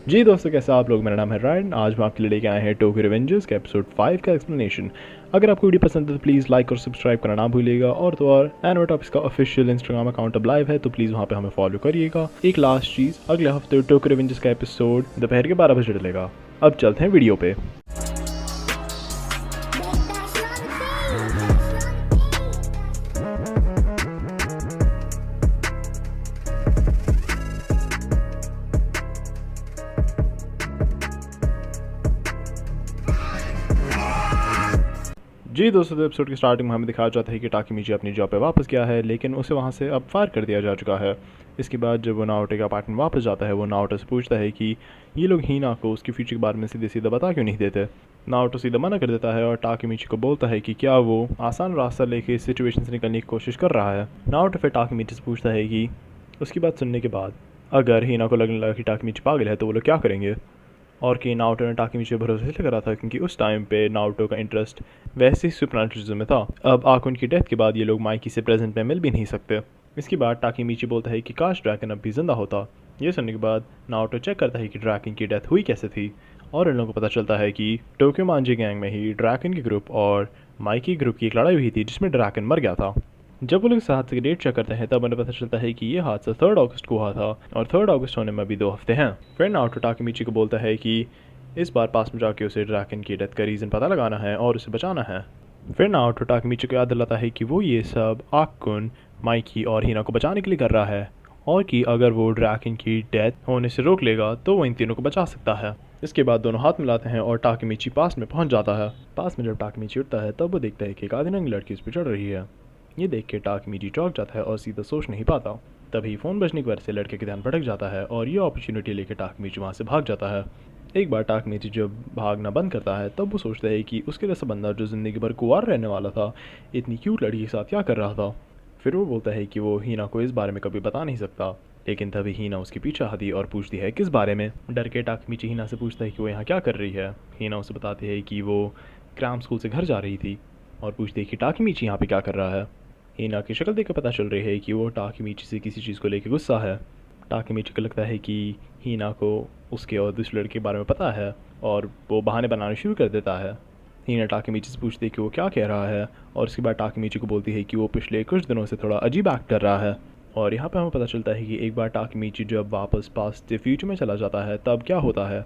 जी दोस्तों, कैसे आप लोग। मेरा नाम है रायन। आज हम आपके लिए लेके आए हैं टोक्यो रिवेंजर्स के एपिसोड 5 का एक्सप्लेनेशन। अगर आपको वीडियो पसंद है तो प्लीज़ लाइक और सब्सक्राइब करना ना भूलिएगा। और एनिमे टॉपिक्स का ऑफिशियल इंस्टाग्राम अकाउंट अब लाइव है, तो प्लीज़ वहाँ पे हमें फॉलो करिएगा। एक लास्ट चीज़, अगले हफ्ते टोक्यो रिवेंजर्स का एपिसोड दोपहर के 12 बजे डलेगा। अब चलते हैं वीडियो पे। जी दोस्तों, तो एपिसोड की स्टार्टिंग में हमें दिखाया जाता है कि टाकीमीची अपनी जॉब पे वापस गया है, लेकिन उसे वहाँ से अब फायर कर दिया जा चुका है। इसके बाद जब वो नाओटो के अपार्टमेंट वापस जाता है, वो नाओटो से पूछता है कि ये लोग हीना को उसकी फ्यूचर के बारे में सीधे सीधे बता क्यों नहीं देते। नाओटो सीधा मना कर देता है और टाकीमीची को बोलता है कि क्या वो आसान रास्ता लेके इस सिचुएशन से निकलने की कोशिश कर रहा है। नाओटो फिर टाकीमीची से पूछता है कि उसकी बात सुनने के बाद अगर हीना को लगने लगा कि टाकीमीची पागल है तो वो लोग क्या करेंगे, और कि नाओटो ने टाकीमीची पर भरोसा इसलिए करा था क्योंकि उस टाइम पे नाओटो का इंटरेस्ट वैसे ही सुपरनैचुरलिज्म में था। अब आकुन की डेथ के बाद ये लोग माइकी से प्रेजेंट में मिल भी नहीं सकते। इसके बाद टाकीमीची बोलता है कि काश ड्रैकन अब भी जिंदा होता। ये सुनने के बाद नाओटो चेक करता है कि ड्रैकन की डेथ हुई कैसे थी, और इन लोगों को पता चलता है कि टोक्यो मांजी गैंग में ही ड्रैकन के ग्रुप और माइकी ग्रुप की एक लड़ाई हुई थी जिसमें ड्रैकन मर गया था। जब वो लोग इस हादसे की डेट चेक करते हैं तब उन्हें पता चलता है कि ये हादसा 3 अगस्त को हुआ था, और 3 अगस्त होने में अभी 2 हफ्ते हैं। फिर नाओटो टाकीमीची को बोलता है कि इस बार पास में जाके उसे ड्रैकन की डेथ का रीज़न पता लगाना है और उसे बचाना है। फिर नाओटो टाकीमीची को याद दिलाता है कि वो ये सब आकुन, माइकी और हीना को बचाने के लिए कर रहा है, और कि अगर वो ड्रैकन की डेथ होने से रोक लेगा तो वो इन तीनों को बचा सकता है। इसके बाद दोनों हाथ मिलाते हैं और टाकीमीची पास में पहुंच जाता है। पास में जब टाकीमीची उठता है तब वो देखता है कि एक आधी नंगी लड़की उस पर चढ़ रही है। ये देख के टाकीमीची चौंक जाता है और सीधा सोच नहीं पाता। तभी फ़ोन बजने की वजह से लड़के का ध्यान भटक जाता है और ये अपॉर्चुनिटी लेकर टाकीमीची वहाँ से भाग जाता है। एक बार टाकीमीची जब भागना बंद करता है तब वो सोचता है कि उसके जैसा बंदा जो ज़िंदगी भर कुंवार रहने वाला था, इतनी क्यूट लड़की के साथ क्या कर रहा था। फिर वो बोलता है कि वो हीना को इस बारे में कभी बता नहीं सकता, लेकिन तभी हीना उसके पीछे आती और पूछती है किस बारे में। डर के टाकीमीची हीना से पूछता है कि वो यहाँ क्या कर रही है। हीना उसे बताती है कि वो क्राम स्कूल से घर जा रही थी, और पूछती है कि टाकीमीची यहाँ पे क्या कर रहा है। हीना की शक्ल देखकर पता चल रही है कि वो टाकीमीची से किसी चीज़ को लेकर गुस्सा है। टाकीमीची को लगता है कि हीना को उसके और दूसरे लड़के के बारे में पता है, और वो बहाने बनाने शुरू कर देता है। हीना टाकीमीची से पूछती है कि वो क्या कह रहा है, और उसके बाद टाकीमीची को बोलती है कि वो पिछले कुछ दिनों से थोड़ा अजीब एक्ट कर रहा है। और यहाँ पर हमें पता चलता है कि एक बार टाकीमीची जब वापस पास्ट फ्यूचर में चला जाता है तब क्या होता है।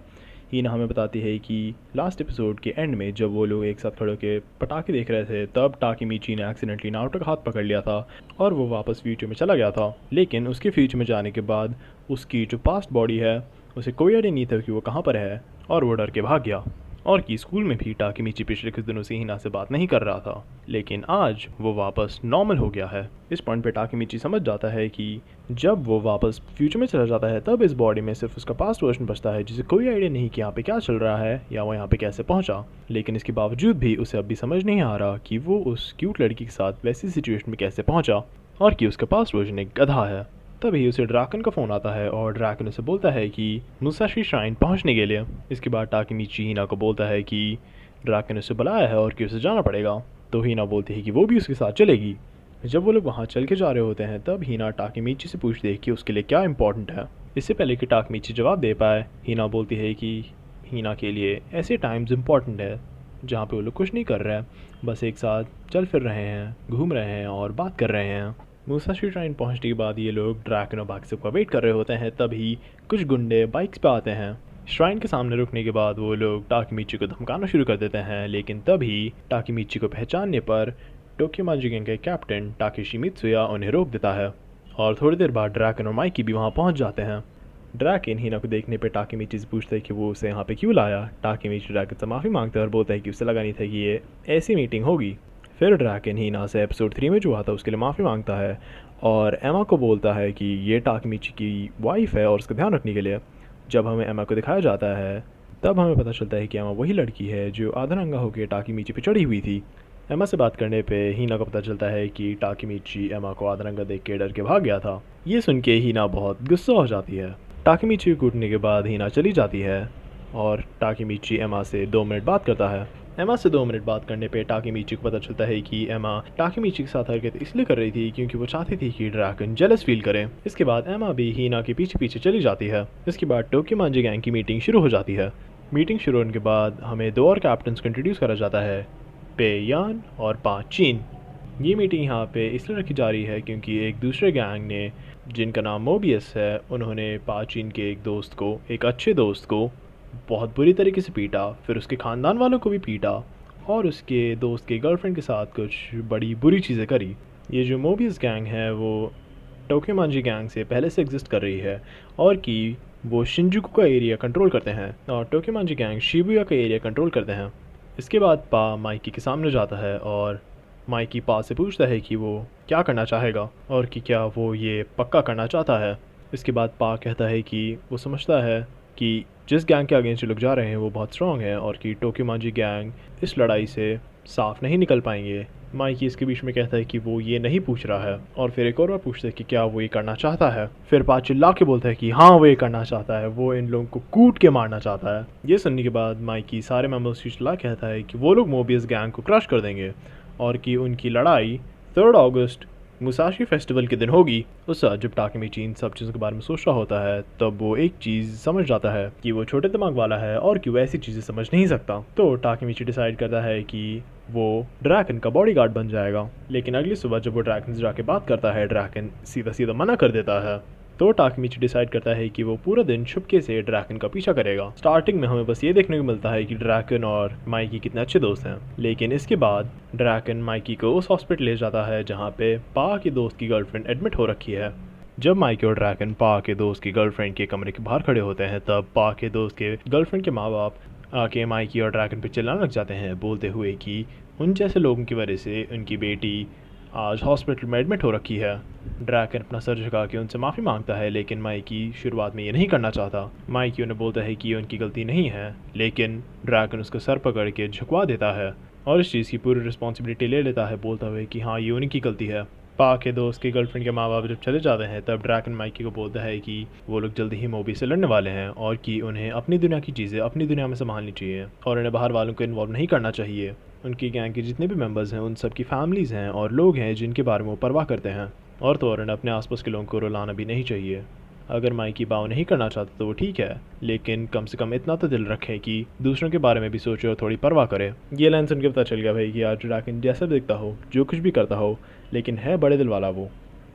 हीना हमें बताती है कि लास्ट एपिसोड के एंड में जब वो लोग एक साथ खड़े होकर पटाखे देख रहे थे तब टाकीमीची ने एक्सीडेंटली नाओटो का हाथ पकड़ लिया था और वो वापस फ्यूचर में चला गया था। लेकिन उसके फ्यूचर में जाने के बाद उसकी जो पास्ट बॉडी है उसे कोई आइडिया नहीं था कि वो कहाँ पर है, और वो डर के भाग गया। और कि स्कूल में भी टाकीमीची पिछले कुछ दिनों से हीना से बात नहीं कर रहा था, लेकिन आज वो वापस नॉर्मल हो गया है। इस पॉइंट पे टाकीमीची समझ जाता है कि जब वो वापस फ्यूचर में चला जाता है तब इस बॉडी में सिर्फ उसका पास्ट वर्जन बचता है, जिसे कोई आइडिया नहीं कि यहाँ पे क्या चल रहा है या वो यहाँ पे कैसे पहुँचा। लेकिन इसके बावजूद भी उसे अब भी समझ नहीं आ रहा कि वो उस क्यूट लड़की के साथ वैसी सिचुएशन में कैसे पहुँचा, और कि उसका पास्ट वर्जन एक गधा है। तभी उसे ड्रैकन का फ़ोन आता है और ड्रैकन उसे बोलता है कि मुसाशी श्राइन पहुंचने के लिए। इसके बाद टाकीमीची हीना को बोलता है कि ड्रैकन उसे बुलाया है और कि उसे जाना पड़ेगा, तो हीना बोलती है कि वो भी उसके साथ चलेगी। जब वो लोग वहाँ चल के जा रहे होते हैं तब हीना टाकीमीची से पूछती है कि उसके लिए क्या इंपॉर्टेंट है। इससे पहले कि टाकीमीची जवाब दे पाए, हीना बोलती है कि हीना के लिए ऐसे टाइम्स इंपॉर्टेंट है जहाँ पे वो लोग कुछ नहीं कर रहे हैं, बस एक साथ चल फिर रहे हैं, घूम रहे हैं और बात कर रहे हैं। मुसाशी श्राइन पहुंचने के बाद ये लोग ड्रैकन और बाकी सबका वेट कर रहे होते हैं, तभी कुछ गुंडे बाइक्स पे आते हैं। श्राइन के सामने रुकने के बाद वो लोग टाकीमीची को धमकाना शुरू कर देते हैं, लेकिन तभी टाकीमीची को पहचानने पर टोक्यो मांजी गैंग के कैप्टन टाकेशी मित्सुया उन्हें रोक देता है, और थोड़ी देर बाद ड्रैकन और माइकी भी वहाँ पहुँच जाते हैं। ड्रैकन हीना को देखने पर टाकीमीची से पूछता है कि वो उसे यहाँ पे क्यों लाया। टाकीमीची ड्रैकन से माफ़ी मांगता है और बोलता है कि उसे लगा नहीं था कि ये ऐसी मीटिंग होगी। फिर ड्रैकन हीना से एपिसोड 3 में जो हुआ था उसके लिए माफ़ी मांगता है, और एमा को बोलता है कि ये टाकीमीची की वाइफ है और उसका ध्यान रखने के लिए। जब हमें एमा को दिखाया जाता है तब हमें पता चलता है कि एमा वही लड़की है जो आधा नंगा होकर टाकीमीची पे चढ़ी हुई थी। एमा से बात करने पे हीना को पता चलता है कि टाकीमीची एमा को आधा नंगा देख के डर के भाग गया था। ये सुन के हीना बहुत गुस्सा हो जाती है। टाकीमीची को कूटने के बाद हीना चली जाती है और टाकीमीची एमा से 2 मिनट बात करता है। एमा से 2 मिनट बात करने पे टाकीमीची को पता चलता है कि एमा टाकीमीची के साथ हरकत इसलिए कर रही थी क्योंकि वो चाहती थी कि ड्रैगन जेलस फील करे। इसके बाद एमा भी हीना के पीछे पीछे चली जाती है। इसके बाद टोक्योमांजी गैंग की मीटिंग शुरू हो जाती है। मीटिंग शुरू होने के बाद हमें 2 और कैप्टन्स को इंट्रोड्यूस करा जाता है, पे यान और पा चीन। ये मीटिंग यहाँ पे इसलिए रखी जा रही है क्योंकि एक दूसरे गैंग ने, जिनका नाम मोबियस है, उन्होंने पा चीन के एक दोस्त को, एक अच्छे दोस्त को बहुत बुरी तरीके से पीटा, फिर उसके ख़ानदान वालों को भी पीटा और उसके दोस्त के गर्लफ्रेंड के साथ कुछ बड़ी बुरी चीज़ें करी। ये जो मोबियस गैंग है वो टोक्योमांजी गैंग से पहले से एग्जिस्ट कर रही है और कि वो शिंजुकू का एरिया कंट्रोल करते हैं और टोक्योमांजी गैंग शिबुया का एरिया कंट्रोल करते हैं। इसके बाद पा माइकी के सामने जाता है और माइकी पा से पूछता है कि वो क्या करना चाहेगा और कि क्या वो ये पक्का करना चाहता है। इसके बाद पा कहता है कि वो समझता है कि जिस गैंग के अगेंस्ट लोग जा रहे हैं वो बहुत स्ट्रॉन्ग है और कि टोक्योमांजी गैंग इस लड़ाई से साफ नहीं निकल पाएंगे। माइकी इसके बीच में कहता है कि वो ये नहीं पूछ रहा है और फिर एक और बार पूछता है कि क्या वो ये करना चाहता है। फिर पा चिल्ला के बोलता है कि हाँ वो ये करना चाहता है, वो इन लोगों को कूट के मारना चाहता है। ये सुनने के बाद माइकी सारे मेंबर्स को चिल्ला कहता है कि वो लोग मोबियस गैंग को क्रश कर देंगे और कि उनकी लड़ाई 3 अगस्त मुसाशी फेस्टिवल के दिन होगी। उस वक्त जब टाकीमीची इन सब चीज़ों के बारे में सोच रहा होता है तब वो एक चीज़ समझ जाता है कि वो छोटे दिमाग वाला है और कि वो ऐसी चीज़ें समझ नहीं सकता। तो टाकीमीची डिसाइड करता है कि वो ड्रैगन का बॉडीगार्ड बन जाएगा। लेकिन अगली सुबह जब वो ड्रैगन से जाके बात करता है, ड्रैगन सीधा सीधा मना कर देता है। तो टाकीमीची डिसाइड करता है कि वो पूरा दिन छुपके से ड्रैगन का पीछा करेगा। स्टार्टिंग में हमें बस ये देखने को मिलता है कि ड्रैगन और माइकी कितने अच्छे दोस्त हैं, लेकिन इसके बाद ड्रैगन माइकी को उस हॉस्पिटल ले जाता है जहाँ पे पा के दोस्त की गर्लफ्रेंड एडमिट हो रखी है। जब माइकी और ड्रैगन पा के दोस्त की गर्लफ्रेंड के कमरे के बाहर खड़े होते हैं तब पा के दोस्त के गर्लफ्रेंड के माँ बाप आके माइकी और ड्रैगन पे चिल्लाने लग जाते हैं, बोलते हुए कि उन जैसे लोगों की वजह से उनकी बेटी आज हॉस्पिटल में एडमिट हो रखी है। ड्रैगन अपना सर झुका के उनसे माफ़ी मांगता है, लेकिन माइकी शुरुआत में ये नहीं करना चाहता। माइकी उन्हें बोलता है कि ये उनकी गलती नहीं है, लेकिन ड्रैगन उसका सर पकड़ के झुकवा देता है और इस चीज़ की पूरी रिस्पॉन्सिबिलिटी ले लेता है, बोलता हुए कि हाँ ये उन्हीं की गलती है। पा के दोस्त की गर्लफ्रेंड के माँ बाप जब चले जाते हैं तब ड्रैगन माइकी को बोलता है कि वो लोग जल्दी ही मोबी से लड़ने वाले हैं और कि उन्हें अपनी दुनिया की चीज़ें अपनी दुनिया में संभालनी चाहिए और उन्हें बाहर वालों को इन्वॉल्व नहीं करना चाहिए। उनकी गैंग के जितने भी मेंबर्स हैं उन सब की फैमिलीज़ हैं और लोग हैं जिनके बारे में वो परवाह करते हैं और तो और उन्हें अपने आसपास के लोगों को रुलाना भी नहीं चाहिए। अगर माइकी बाव नहीं करना चाहता तो वो ठीक है, लेकिन कम से कम इतना तो दिल रखें कि दूसरों के बारे में भी सोचे और थोड़ी परवाह करे। ये लाइन सुन के पता चल गया भाई कि आज ड्रैगन जैसा भी दिखता हो, जो कुछ भी करता हो, लेकिन है बड़े दिल वाला वो।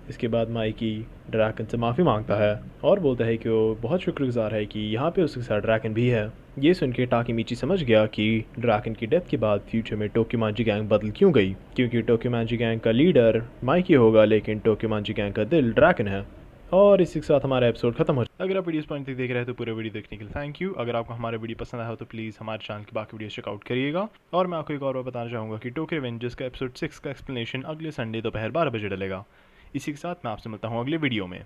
इसके बाद माइकी ड्रैगन से माफ़ी मांगता है और बोलता है कि वो बहुत शुक्रगुजार है कि यहाँ पे उसके साथ ड्रैगन भी है। ये सुन के टाकीमीची समझ गया कि ड्रैगन की डेथ के बाद फ्यूचर में टोक्योमांजी गैंग बदल क्यों गई, क्योंकि टोक्योमांजी गैंग का लीडर माइकी होगा लेकिन टोक्योमांजी गैंग का दिल ड्रैगन है। और इसी के साथ हमारा एपिसोड खत्म हो जाए। अगर आप वीडियो पॉइंट तक देख रहे हैं तो पूरे वीडियो देखने के लिए थैंक यू। अगर आपको हमारा वीडियो पसंद आया हो तो प्लीज़ हमारे चैनल की बाकी वीडियो चेकआउट करिएगा। और मैं आपको एक और बात बताना चाहूँगा कि टोक्यो रिवेंजर्स का एपिसोड 6 का एक्सप्लेनेशन अगले संडे दोपहर 12 बजे डलेगा। इसी के साथ मैं आपसे मिलता हूँ अगले वीडियो में।